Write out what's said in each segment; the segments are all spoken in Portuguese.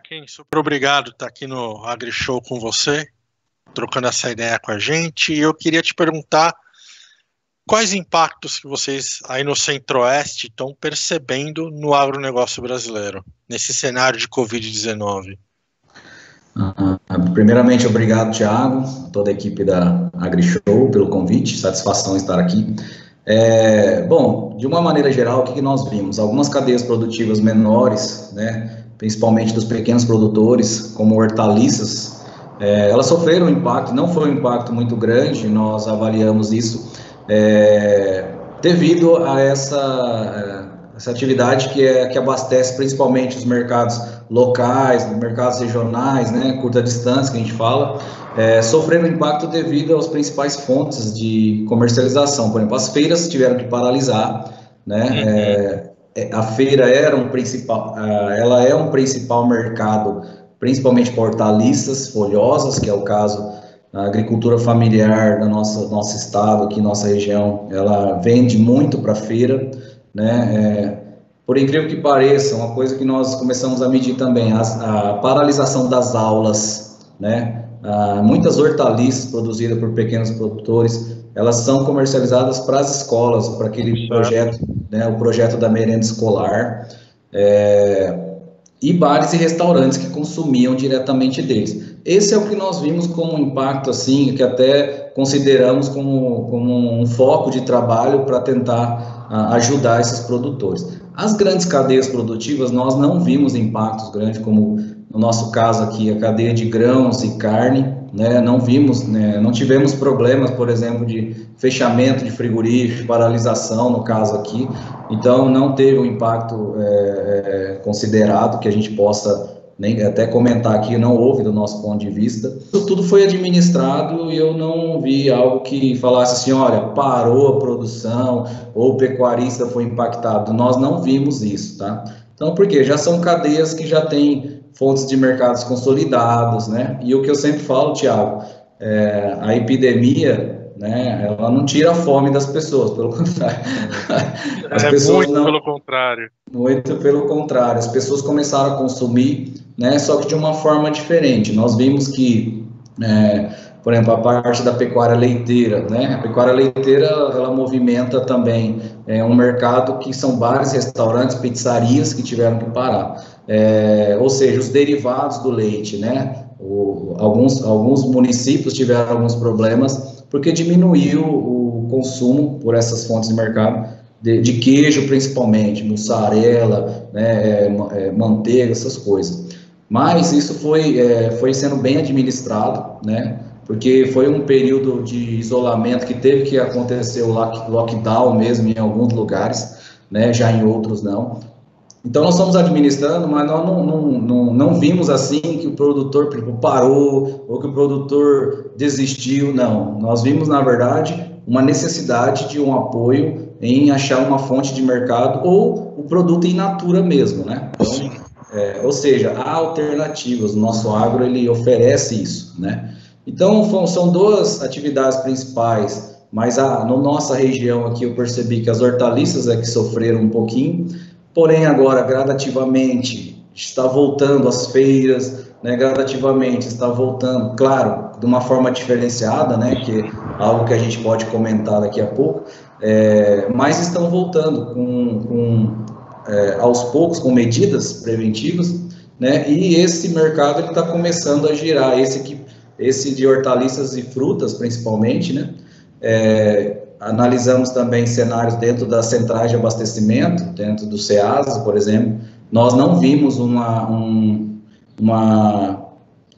Joaquim, super obrigado por estar aqui no AgriShow com você, trocando essa ideia com a gente. E eu queria te perguntar quais impactos que vocês aí no Centro-Oeste estão percebendo no agronegócio brasileiro, nesse cenário de Covid-19. Primeiramente, obrigado, Thiago, toda a equipe da AgriShow pelo convite, satisfação estar aqui. Bom, de uma maneira geral, o que nós vimos? Algumas cadeias produtivas menores, né, principalmente dos pequenos produtores, como hortaliças, elas sofreram um impacto, não foi um impacto muito grande, nós avaliamos isso, devido a essa atividade que abastece principalmente os mercados locais, mercados regionais, né, curta distância que a gente fala, sofreram impacto devido às principais fontes de comercialização. Por exemplo, as feiras tiveram que paralisar, né, a feira ela é um principal mercado, principalmente para hortaliças folhosas, que é o caso da agricultura familiar do nosso estado, aqui nossa região, ela vende muito para a feira, né? Por incrível que pareça, uma coisa que nós começamos a medir também, a paralisação das aulas, né? Muitas hortaliças produzidas por pequenos produtores, elas são comercializadas para as escolas, para aquele projeto, né? O projeto da merenda escolar, e bares e restaurantes que consumiam diretamente deles. Esse é o que nós vimos como um impacto, assim, que até consideramos como um foco de trabalho para tentar ajudar esses produtores. As grandes cadeias produtivas, nós não vimos impactos grandes, como no nosso caso aqui, a cadeia de grãos e carne, né, não vimos, né, não tivemos problemas, por exemplo, de fechamento de frigorífico, paralisação, no caso aqui, então não teve um impacto considerado que a gente possa nem até comentar aqui, não houve do nosso ponto de vista. Isso tudo foi administrado e eu não vi algo que falasse assim, olha, parou a produção ou o pecuarista foi impactado. Nós não vimos isso, tá? Então, por quê? Já são cadeias que já têm fontes de mercados consolidados, né? E o que eu sempre falo, Thiago, a epidemia, né, ela não tira a fome das pessoas, pelo contrário. As pessoas muito pelo contrário. Muito pelo contrário, as pessoas começaram a consumir, né, só que de uma forma diferente. Nós vimos que, por exemplo, a parte da pecuária leiteira, né, a pecuária leiteira, ela movimenta também um mercado que são bares, restaurantes, pizzarias que tiveram que parar. Ou seja, os derivados do leite, né, alguns municípios tiveram alguns problemas porque diminuiu o consumo por essas fontes de mercado, de queijo principalmente, mussarela, né, manteiga, essas coisas. Mas isso foi sendo bem administrado, né, porque foi um período de isolamento que teve que acontecer o lockdown mesmo em alguns lugares, né, já em outros não. Então nós estamos administrando, mas nós não vimos assim que o produtor, por exemplo, parou ou que o produtor desistiu, não. Nós vimos, na verdade, uma necessidade de um apoio em achar uma fonte de mercado ou o produto in natura mesmo, né? Então, ou seja, há alternativas, o nosso agro ele oferece isso, né? Então são duas atividades principais, mas na nossa região aqui eu percebi que as hortaliças é que sofreram um pouquinho, porém agora gradativamente está voltando às feiras, né, gradativamente está voltando, claro, de uma forma diferenciada, né, que é algo que a gente pode comentar daqui a pouco, mas estão voltando aos poucos com medidas preventivas, né, e esse mercado está começando a girar, esse de hortaliças e frutas principalmente, né, analisamos também cenários dentro das centrais de abastecimento, dentro do Ceasa, por exemplo, nós não vimos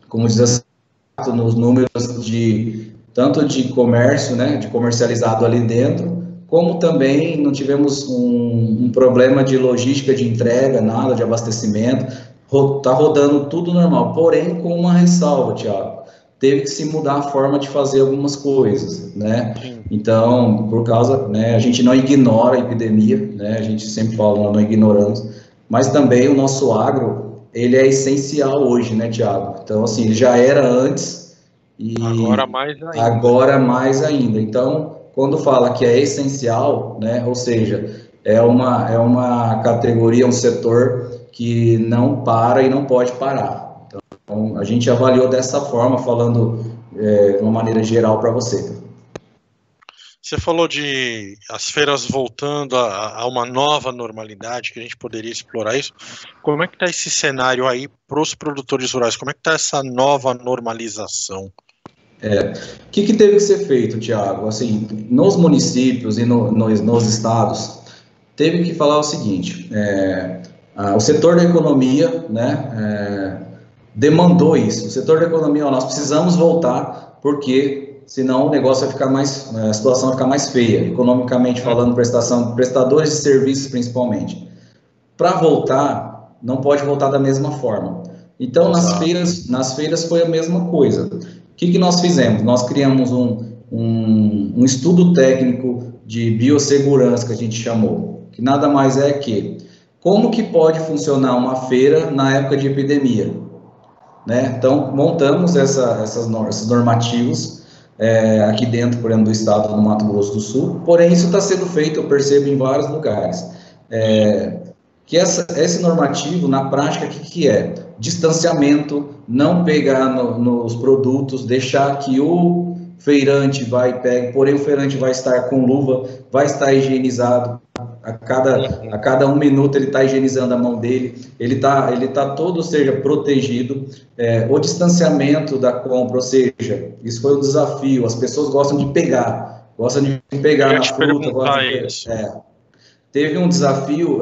como diz assim, nos números tanto de comércio, né, de comercializado ali dentro, como também não tivemos um problema de logística de entrega, nada de abastecimento, está rodando tudo normal, porém com uma ressalva, Thiago, teve que se mudar a forma de fazer algumas coisas, né? Então, por causa, né, a gente não ignora a epidemia, né? A gente sempre fala, nós não ignoramos, mas também o nosso agro, ele é essencial hoje, né, Thiago? Então, assim, ele já era antes e agora mais ainda. Então, quando fala que é essencial, né, ou seja, é uma categoria, um setor que não para e não pode parar. Então, a gente avaliou dessa forma, falando de uma maneira geral para você. Você falou de as feiras voltando a uma nova normalidade, que a gente poderia explorar isso. Como é que está esse cenário aí para os produtores rurais? Como é que está essa nova normalização? O que teve que ser feito, Tiago? Assim, nos municípios e nos estados, teve que falar o seguinte, o setor da economia, né, demandou isso. O setor da economia, nós precisamos voltar, porque senão o negócio vai ficar mais, a situação vai ficar mais feia, economicamente falando, prestadores de serviços principalmente. Para voltar, não pode voltar da mesma forma. Então, nas feiras foi a mesma coisa. O que nós fizemos? Nós criamos um estudo técnico de biossegurança, que a gente chamou, que nada mais é que como que pode funcionar uma feira na época de epidemia, né? Então, montamos esses normativos aqui dentro, por exemplo, do estado do Mato Grosso do Sul, porém isso está sendo feito, eu percebo, em vários lugares. Que esse normativo, na prática, o que é? Distanciamento, não pegar nos produtos, deixar que o feirante porém o feirante vai estar com luva, vai estar higienizado, a cada 1 minuto ele está higienizando a mão dele, ele tá todo, seja, protegido, o distanciamento da compra, ou seja, isso foi um desafio, as pessoas gostam de pegar na fruta, teve um desafio,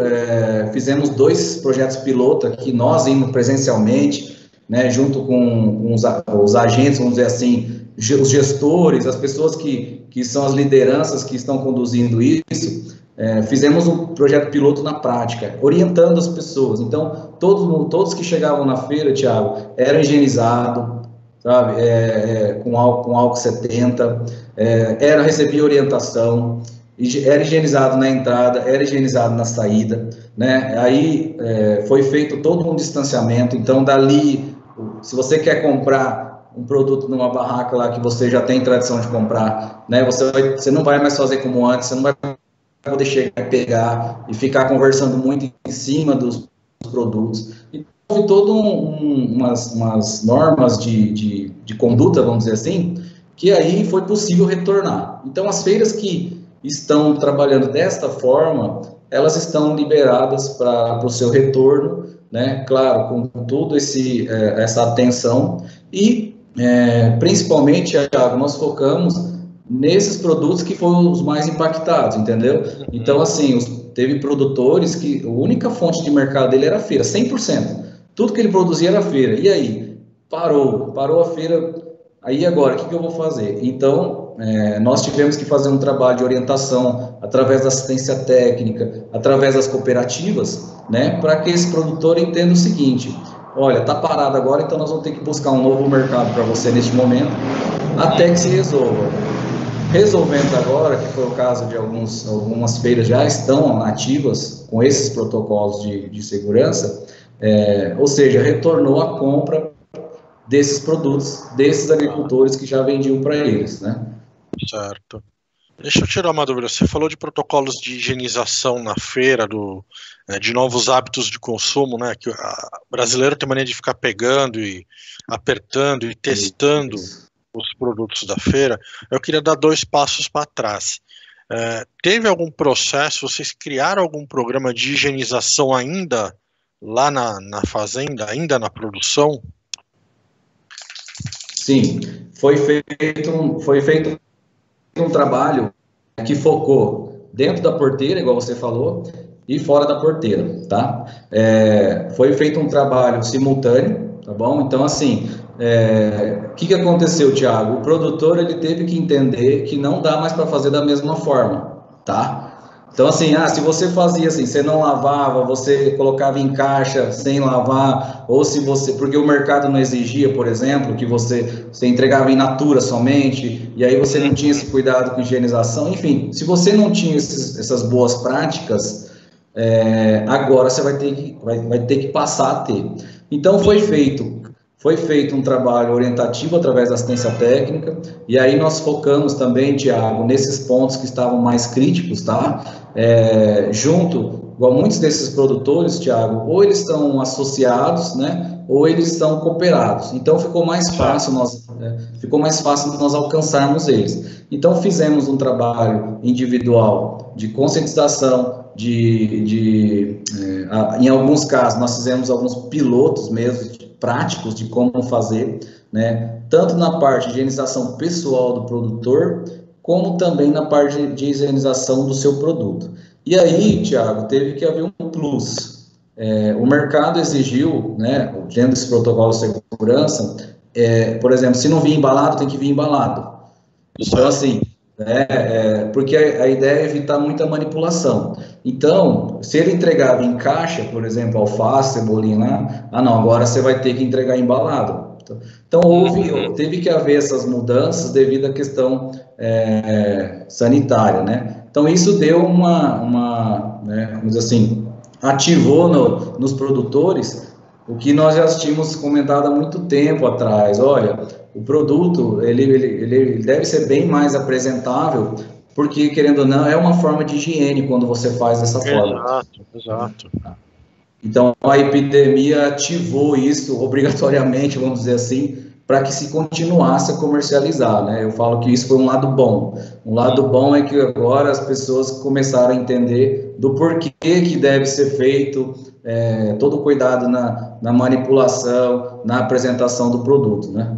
fizemos 2 projetos piloto aqui, nós indo presencialmente, né, junto com os agentes, vamos dizer assim, os gestores, as pessoas que são as lideranças que estão conduzindo isso, fizemos um projeto piloto na prática, orientando as pessoas. Então, todos que chegavam na feira, Thiago, eram higienizados, sabe, com álcool 70, recebia orientação, era higienizado na entrada, era higienizado na saída, né? Aí foi feito todo um distanciamento. Então, dali, se você quer comprar um produto numa barraca lá que você já tem tradição de comprar, né? Você não vai mais fazer como antes, você não vai poder chegar e pegar e ficar conversando muito em cima dos produtos. Então, houve todas umas normas de conduta, vamos dizer assim, que aí foi possível retornar. Então, as feiras que estão trabalhando desta forma, elas estão liberadas para o seu retorno, né? Claro, com toda essa atenção e, principalmente, Thiago, nós focamos nesses produtos que foram os mais impactados, entendeu? Então, assim, teve produtores que a única fonte de mercado dele era a feira, 100%. Tudo que ele produzia era a feira. E aí? Parou a feira. Aí agora, o que eu vou fazer? Então, nós tivemos que fazer um trabalho de orientação através da assistência técnica, através das cooperativas, né, para que esse produtor entenda o seguinte: olha, está parado agora, então nós vamos ter que buscar um novo mercado para você neste momento, até que se resolva. Resolvendo agora, que foi o caso de algumas feiras já estão ativas com esses protocolos de segurança, ou seja, retornou a compra desses produtos, desses agricultores que já vendiam para eles, né? Certo. Deixa eu tirar uma dúvida. Você falou de protocolos de higienização na feira, de novos hábitos de consumo, né? Que o brasileiro tem mania de ficar pegando e apertando e testando os produtos da feira. Eu queria dar 2 passos para trás. Teve algum processo, vocês criaram algum programa de higienização ainda lá na fazenda, ainda na produção? Sim, foi feito um trabalho que focou dentro da porteira, igual você falou, e fora da porteira, tá? Foi feito um trabalho simultâneo, tá bom? Então, assim, o que aconteceu, Thiago? O produtor, ele teve que entender que não dá mais para fazer da mesma forma, tá? Então, assim, se você fazia assim, você não lavava, você colocava em caixa sem lavar, ou se você, porque o mercado não exigia, por exemplo, que você entregava in natura somente, e aí você não tinha esse cuidado com higienização, enfim, se você não tinha essas boas práticas, agora você vai ter que passar a ter. Então, foi feito Foi feito um trabalho orientativo através da assistência técnica, e aí nós focamos também, Tiago, nesses pontos que estavam mais críticos, tá? Igual muitos desses produtores, Tiago, ou eles estão associados, né, ou eles estão cooperados. Então ficou mais fácil nós alcançarmos eles. Então fizemos um trabalho individual de conscientização, em alguns casos nós fizemos alguns pilotos mesmo, práticos de como fazer, né, tanto na parte de higienização pessoal do produtor, como também na parte de higienização do seu produto. E aí, Tiago, teve que haver um plus. O mercado exigiu, né, dentro desse protocolo de segurança, por exemplo, se não vir embalado, tem que vir embalado. Então, assim, porque a ideia é evitar muita manipulação. Então, se ele entregava em caixa, por exemplo, alface, cebolinha lá, não, agora você vai ter que entregar embalado. Então, teve que haver essas mudanças devido à questão sanitária, né? Então, isso deu né, vamos dizer assim, ativou nos produtores o que nós já tínhamos comentado há muito tempo atrás. Olha, o produto, ele deve ser bem mais apresentável, porque, querendo ou não, é uma forma de higiene quando você faz dessa forma. Exato. Então, a epidemia ativou isso obrigatoriamente, vamos dizer assim, para que se continuasse a comercializar, né? Eu falo que isso foi um lado bom. Um lado bom é que agora as pessoas começaram a entender do porquê que deve ser feito todo o cuidado na manipulação, na apresentação do produto, né?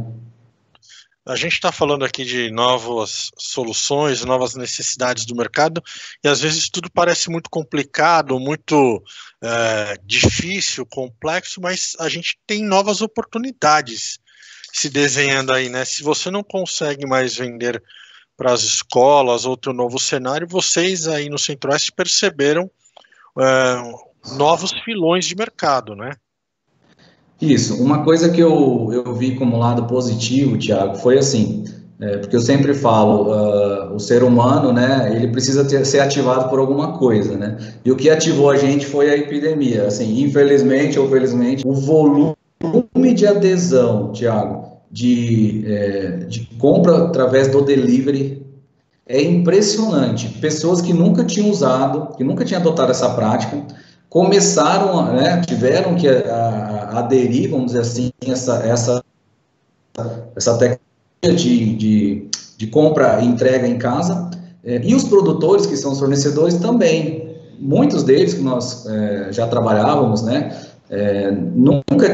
A gente está falando aqui de novas soluções, novas necessidades do mercado, e às vezes tudo parece muito complicado, muito difícil, complexo, mas a gente tem novas oportunidades se desenhando aí, né? Se você não consegue mais vender para as escolas, outro novo cenário, vocês aí no Centro-Oeste perceberam novos filões de mercado, né? Isso, uma coisa que eu vi como lado positivo, Thiago, foi assim, porque eu sempre falo, o ser humano, né, ele precisa ser ativado por alguma coisa, né, e o que ativou a gente foi a epidemia, assim, infelizmente ou felizmente, o volume de adesão, Thiago, de compra através do delivery é impressionante, pessoas que nunca tinham usado, que nunca tinham adotado essa prática, começaram, né, tiveram que aderir, vamos dizer assim, essa tecnologia de compra e entrega em casa, e os produtores, que são os fornecedores, também. Muitos deles que nós já trabalhávamos, né, nunca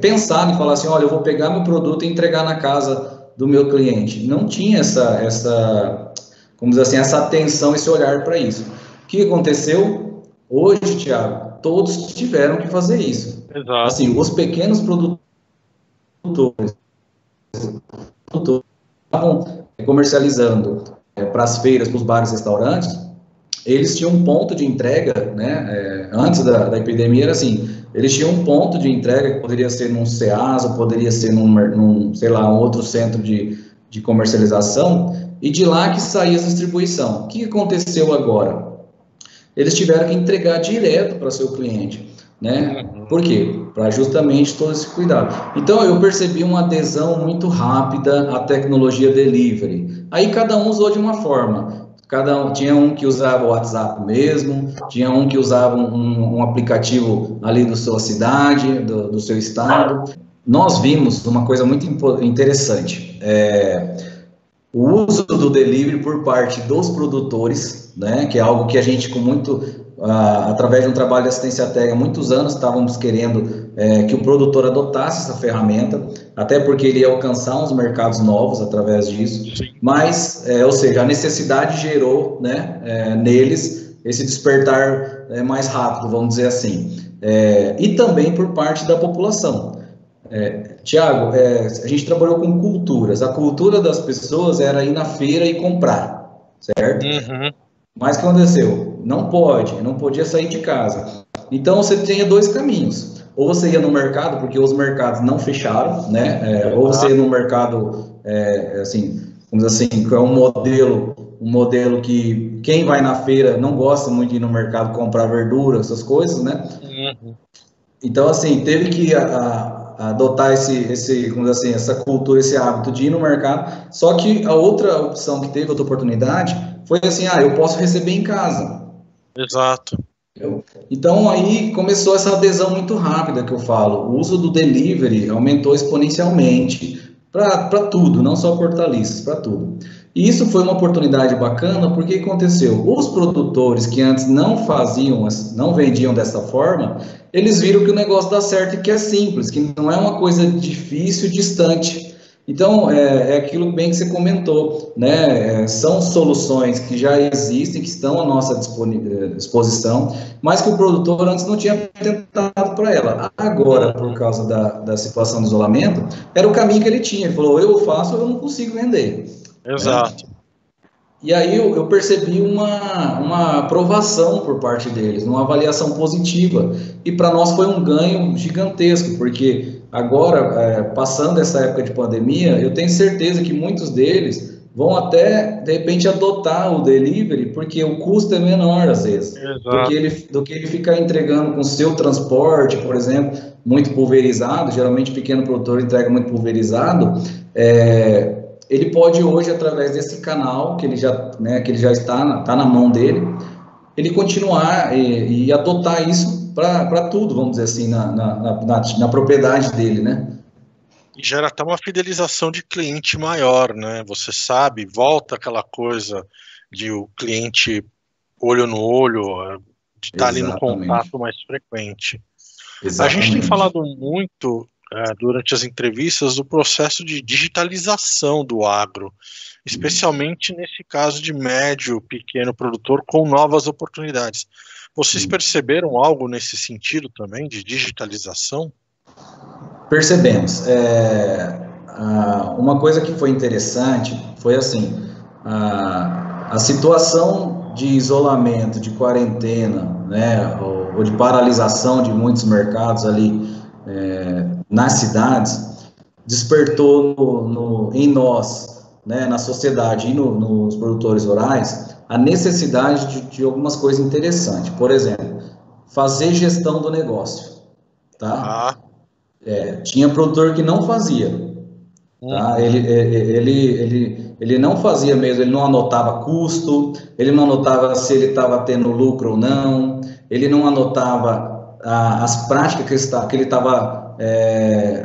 pensado em falar assim, olha, eu vou pegar meu produto e entregar na casa do meu cliente. Não tinha vamos dizer assim, essa atenção, esse olhar para isso. O que aconteceu? Hoje, Thiago, todos tiveram que fazer isso. Exato. Assim, os pequenos produtores estavam comercializando para as feiras, para os bares e restaurantes, eles tinham um ponto de entrega, né? Antes da epidemia era assim, eles tinham um ponto de entrega que poderia ser num Ceasa, poderia ser sei lá, um outro centro de comercialização, e de lá que saía a distribuição. O que aconteceu agora? Eles tiveram que entregar direto para seu cliente, né? Por quê? Para justamente todo esse cuidado. Então, eu percebi uma adesão muito rápida à tecnologia delivery. Aí, cada um usou de uma forma. Tinha um que usava o WhatsApp mesmo, tinha um que usava um aplicativo ali da sua cidade, do seu estado. Nós vimos uma coisa muito interessante. O uso do delivery por parte dos produtores, né, que é algo que a gente, através de um trabalho de assistência técnica, há muitos anos estávamos querendo que o produtor adotasse essa ferramenta, até porque ele ia alcançar uns mercados novos através disso, mas, ou seja, a necessidade gerou, né, neles esse despertar mais rápido, vamos dizer assim, e também por parte da população. Tiago, a gente trabalhou com culturas. A cultura das pessoas era ir na feira e comprar, certo? Mas o que aconteceu? Não podia sair de casa. Então você tinha dois caminhos. Ou você ia no mercado, porque os mercados não fecharam, né? Ou você ia no mercado, assim, vamos dizer assim, que é um modelo que quem vai na feira não gosta muito de ir no mercado comprar verdura, essas coisas, né? Então, assim, teve que a adotar vamos dizer assim, essa cultura, esse hábito de ir no mercado. Só que a outra opção que teve, outra oportunidade, foi assim, eu posso receber em casa. Exato. Então aí começou essa adesão muito rápida que eu falo. O uso do delivery aumentou exponencialmente para tudo, não só para hortaliças, para tudo. E isso foi uma oportunidade bacana, porque aconteceu? Os produtores que antes não faziam, não vendiam dessa forma, eles viram que o negócio dá certo e que é simples, que não é uma coisa difícil, distante. Então, é aquilo bem que você comentou, né? São soluções que já existem, que estão à nossa disposição, mas que o produtor antes não tinha tentado para ela. Agora, por causa da situação do isolamento, era o caminho que ele tinha. Ele falou, eu faço, eu não consigo vender. Exato. Né? E aí eu percebi uma aprovação por parte deles, uma avaliação positiva. E para nós foi um ganho gigantesco, porque agora, passando essa época de pandemia, eu tenho certeza que muitos deles vão até, de repente, adotar o delivery, porque o custo é menor, às vezes, do que ele ficar entregando com seu transporte, por exemplo, muito pulverizado. Geralmente, o pequeno produtor entrega muito pulverizado. Ele pode hoje, através desse canal, que ele já está na mão dele, ele continuar e adotar isso para tudo, vamos dizer assim, na propriedade dele, né? E gera até uma fidelização de cliente maior, né? Você sabe, volta aquela coisa de o cliente olho no olho, de estar ali no contato mais frequente. Exatamente. A gente tem falado muito durante as entrevistas do processo de digitalização do agro, especialmente nesse caso de médio, pequeno produtor com novas oportunidades. Vocês perceberam algo nesse sentido também, de digitalização? Percebemos. Uma coisa que foi interessante foi assim, a situação de isolamento, de quarentena, né, ou de paralisação de muitos mercados ali nas cidades, despertou em nós, né, na sociedade e nos produtores rurais, a necessidade de algumas coisas interessantes. Por exemplo, fazer gestão do negócio, tá? Tinha produtor que não fazia, tá? Ele não fazia mesmo, ele não anotava custo, ele não anotava se ele estava tendo lucro ou não, ele não anotava as práticas que ele estava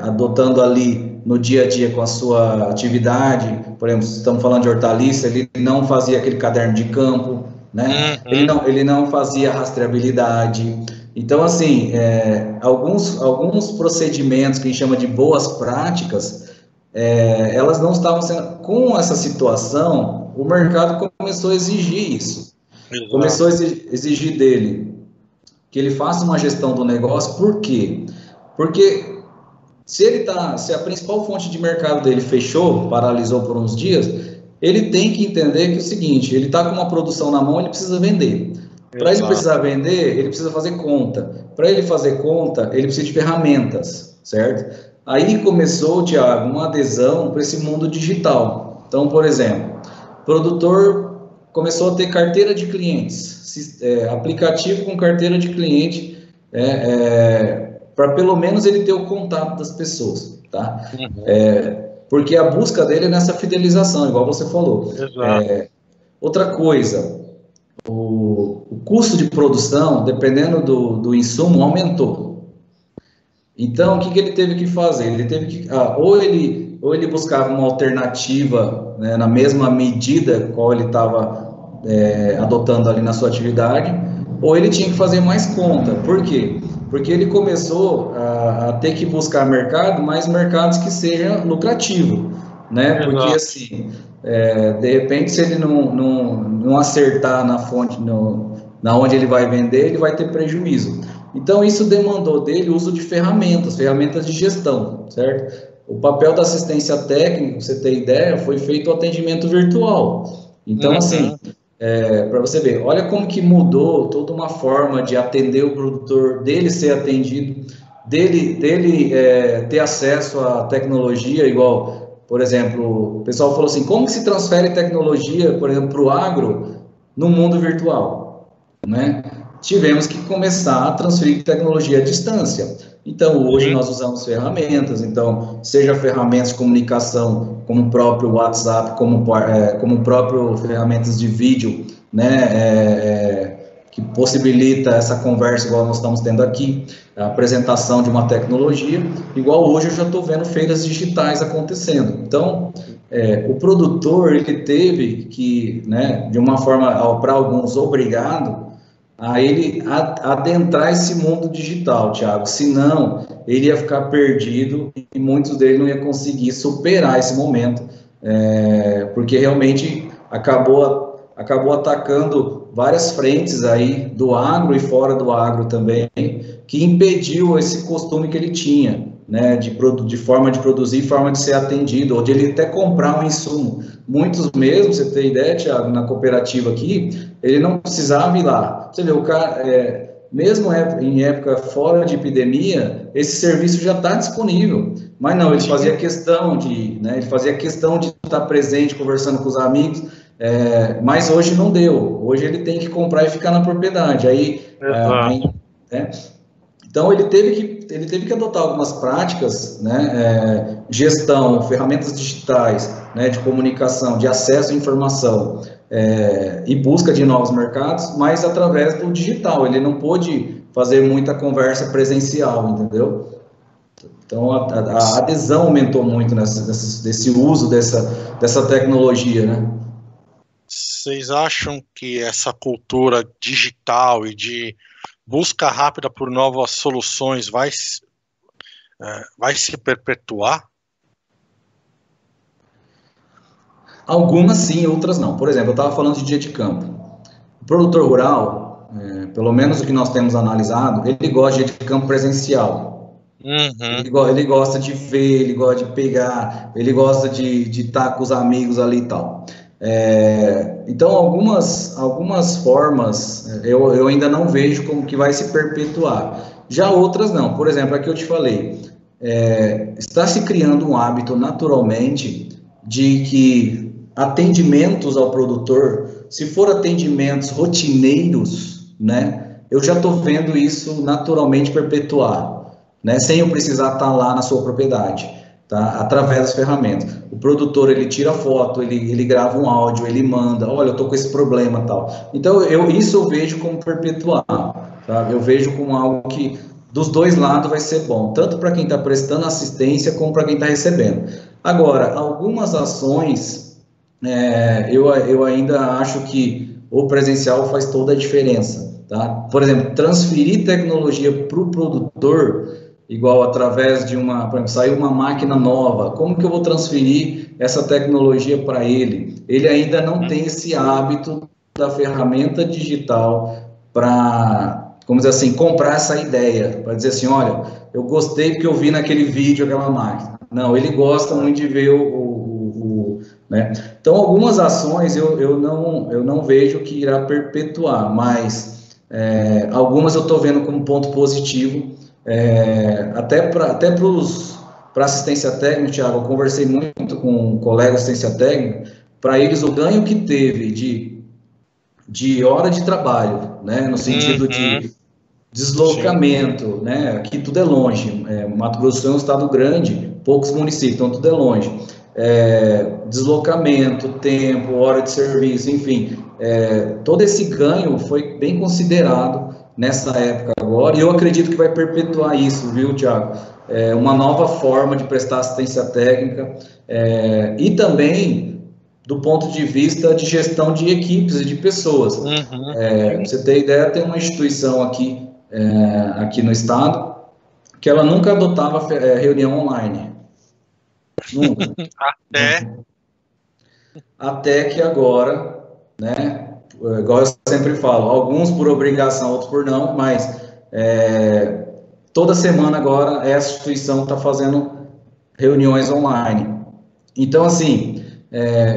adotando ali no dia a dia com a sua atividade. Por exemplo, se estamos falando de hortaliça, ele não fazia aquele caderno de campo, né? Ele não fazia rastreabilidade. Então, assim, alguns procedimentos que a gente chama de boas práticas, elas não estavam sendo... Com essa situação, o mercado começou a exigir isso. Exato. Começou a exigir dele que ele faça uma gestão do negócio. Por quê? Porque se a principal fonte de mercado dele fechou, paralisou por uns dias, ele tem que entender que é o seguinte, ele está com uma produção na mão, ele precisa vender. Para ele precisar vender, ele precisa fazer conta. Para ele fazer conta, ele precisa de ferramentas, certo? Aí começou, Thiago, uma adesão para esse mundo digital. Então, por exemplo, o produtor começou a ter carteira de clientes, aplicativo com carteira de cliente, para pelo menos ele ter o contato das pessoas, tá? Porque a busca dele é nessa fidelização, igual você falou. Outra coisa, o custo de produção, dependendo do insumo, aumentou. Então, o que ele teve que fazer? Ele teve que, ou ele buscava uma alternativa, né, na mesma medida qual ele estava adotando ali na sua atividade, ou ele tinha que fazer mais conta. Por quê? Porque ele começou a ter que buscar mais mercados que sejam lucrativos, né? Porque assim, de repente, se ele não acertar na fonte, na onde ele vai vender, ele vai ter prejuízo. Então, isso demandou dele o uso de ferramentas de gestão, certo? O papel da assistência técnica, pra você ter ideia, foi feito o atendimento virtual. Então, assim, para você ver, olha como que mudou toda uma forma de atender o produtor, dele ser atendido, dele ter acesso à tecnologia, igual, por exemplo, o pessoal falou assim, como que se transfere tecnologia, por exemplo, para o agro no mundo virtual, né? Tivemos que começar a transferir tecnologia à distância. Então, hoje nós usamos ferramentas, então, seja ferramentas de comunicação, como o próprio WhatsApp, como o próprio ferramentas de vídeo, né, que possibilita essa conversa igual nós estamos tendo aqui, a apresentação de uma tecnologia, igual hoje eu já estou vendo feiras digitais acontecendo. Então, o produtor, ele teve que, né, de uma forma, para alguns, obrigado, a ele adentrar esse mundo digital, Thiago, senão ele ia ficar perdido e muitos dele não ia conseguir superar esse momento, porque realmente acabou atacando várias frentes aí do agro e fora do agro também, que impediu esse costume que ele tinha, né, de forma de produzir, forma de ser atendido, ou de ele até comprar um insumo. Muitos mesmo, você tem ideia, Thiago, na cooperativa aqui, ele não precisava ir lá. Você vê, o cara, mesmo em época fora de epidemia, esse serviço já está disponível. Mas não, ele fazia questão de estar presente, conversando com os amigos, mas hoje não deu. Hoje ele tem que comprar e ficar na propriedade. Então ele teve que adotar algumas práticas, né, gestão, ferramentas digitais, né, de comunicação, de acesso à informação, e busca de novos mercados, mas através do digital. Ele não pôde fazer muita conversa presencial, entendeu? Então a adesão aumentou muito desse uso dessa tecnologia, né? Vocês acham que essa cultura digital e de busca rápida por novas soluções vai se perpetuar? Algumas sim, outras não. Por exemplo, eu estava falando de dia de campo. O produtor rural, pelo menos o que nós temos analisado, ele gosta de dia de campo presencial. Ele gosta de ver, ele gosta de pegar, ele gosta de estar com os amigos ali e tal. Então, algumas formas eu ainda não vejo como que vai se perpetuar. Já outras não. Por exemplo, aqui eu te falei, está se criando um hábito naturalmente de que atendimentos ao produtor, se for atendimentos rotineiros, né, eu já estou vendo isso naturalmente perpetuar, né, sem eu precisar estar lá na sua propriedade, tá, através das ferramentas. O produtor, ele tira foto, ele grava um áudio, ele manda, olha, eu estou com esse problema, tal. Então, isso eu vejo como perpetuar, tá? Eu vejo como algo que dos dois lados vai ser bom, tanto para quem está prestando assistência, como para quem está recebendo. Agora, algumas ações, eu ainda acho que o presencial faz toda a diferença, tá? Por exemplo, transferir tecnologia para o produtor, igual através de por exemplo, saiu uma máquina nova, como que eu vou transferir essa tecnologia para ele? Ele ainda não tem esse hábito da ferramenta digital para, vamos dizer assim, comprar essa ideia, para dizer assim, olha, eu gostei porque eu vi naquele vídeo aquela máquina. Não, ele gosta muito de ver né? Então, algumas ações eu não vejo que irá perpetuar, mas algumas eu estou vendo como ponto positivo, até para assistência técnica, Thiago, eu conversei muito com colegas de assistência técnica, para eles o ganho que teve de hora de trabalho, né, no sentido de deslocamento, né, aqui tudo é longe, Mato Grosso é um estado grande, poucos municípios, então tudo é longe, deslocamento, tempo, hora de serviço, enfim, todo esse ganho foi bem considerado nessa época agora, e eu acredito que vai perpetuar isso, viu, Thiago? Uma nova forma de prestar assistência técnica, e também do ponto de vista de gestão de equipes e de pessoas. Pra você ter ideia, tem uma instituição aqui no estado que ela nunca adotava reunião online. Nunca. Até que agora, né, igual eu sempre falo, alguns por obrigação, outros por não, mas toda semana agora essa instituição está fazendo reuniões online. Então, assim,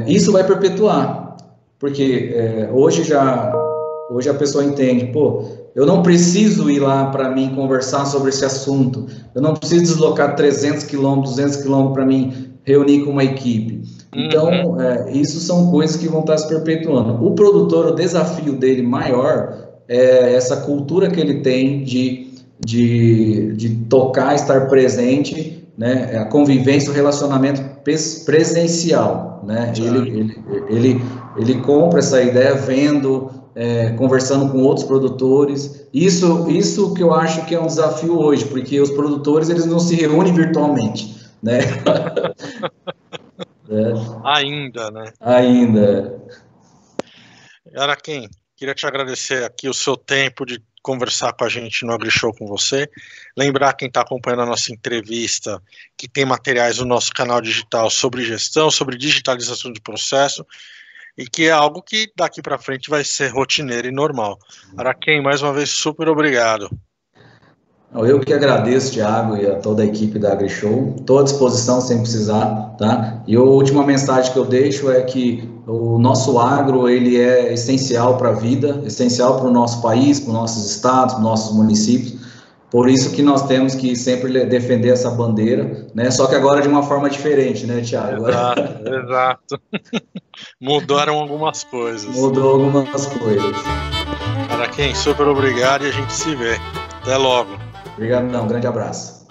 isso vai perpetuar, porque hoje a pessoa entende, pô, eu não preciso ir lá para mim conversar sobre esse assunto, eu não preciso deslocar 300 quilômetros, 200 quilômetros para mim reunir com uma equipe. Então, isso são coisas que vão estar se perpetuando. O produtor, o desafio dele maior é essa cultura que ele tem de de tocar, estar presente, né? A convivência, o relacionamento presencial, né? Ele compra essa ideia vendo, conversando com outros produtores. Isso que eu acho que é um desafio hoje, porque os produtores eles não se reúnem virtualmente, né? Ainda, né? Ainda. Araquém, queria te agradecer aqui o seu tempo de conversar com a gente no AgriShow com você. Lembrar quem está acompanhando a nossa entrevista que tem materiais no nosso canal digital sobre gestão, sobre digitalização de processo, e que é algo que daqui para frente vai ser rotineiro e normal. Araquém, mais uma vez, super obrigado. Eu que agradeço, Thiago, e a toda a equipe da AgriShow. Estou à disposição sem precisar, tá? E a última mensagem que eu deixo é que o nosso agro, ele é essencial para a vida, essencial para o nosso país, para os nossos estados, para os nossos municípios. Por isso que nós temos que sempre defender essa bandeira, né? Só que agora de uma forma diferente, né, Thiago? Exato. Mudaram algumas coisas. Mudou algumas coisas. Araquém, super obrigado e a gente se vê. Até logo. Obrigado, um grande abraço.